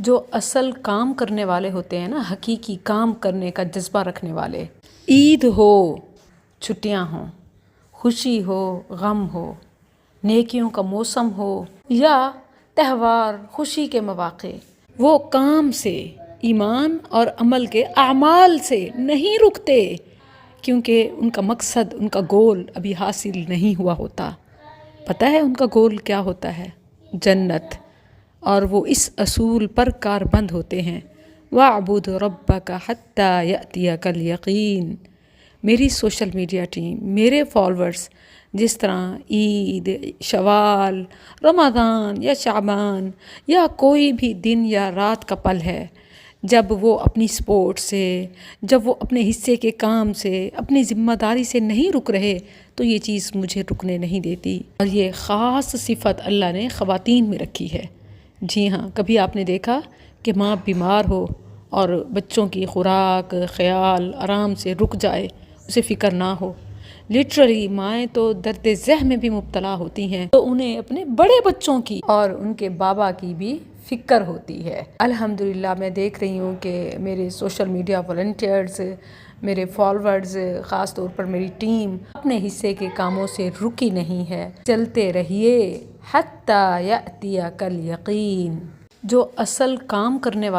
جو اصل کام کرنے والے ہوتے ہیں نا، حقیقی کام کرنے کا جذبہ رکھنے والے، عید ہو، چھٹیاں ہوں، خوشی ہو، غم ہو، نیکیوں کا موسم ہو یا تہوار، خوشی کے مواقع، وہ کام سے، ایمان اور عمل کے اعمال سے نہیں رکتے، کیونکہ ان کا مقصد، ان کا گول ابھی حاصل نہیں ہوا ہوتا۔ پتہ ہے ان کا گول کیا ہوتا ہے؟ جنت۔ اور وہ اس اصول پر کاربند ہوتے ہیں، وَاعْبُدْ رَبَّكَ حَتَّى يَأْتِيَكَ الْيَقِينُ۔ میری سوشل میڈیا ٹیم، میرے فالورز جس طرح عید، شوال، رمضان یا شعبان یا کوئی بھی دن یا رات کا پل ہے، جب وہ اپنی سپورٹ سے، جب وہ اپنے حصے کے کام سے، اپنی ذمہ داری سے نہیں رک رہے، تو یہ چیز مجھے رکنے نہیں دیتی۔ اور یہ خاص صفت اللہ نے خواتین میں رکھی ہے۔ جی ہاں، کبھی آپ نے دیکھا کہ ماں بیمار ہو اور بچوں کی خوراک، خیال آرام سے رک جائے، اسے فکر نہ ہو؟ لٹرلی مائیں تو درد ذہ میں بھی مبتلا ہوتی ہیں، تو انہیں اپنے بڑے بچوں کی اور ان کے بابا کی بھی فکر ہوتی ہے۔ الحمدللہ میں دیکھ رہی ہوں کہ میرے سوشل میڈیا والنٹیئرز، میرے فالورز، خاص طور پر میری ٹیم اپنے حصے کے کاموں سے رکی نہیں ہے۔ چلتے رہیے حتیٰ یأتیک الیقین۔ جو اصل کام کرنے والے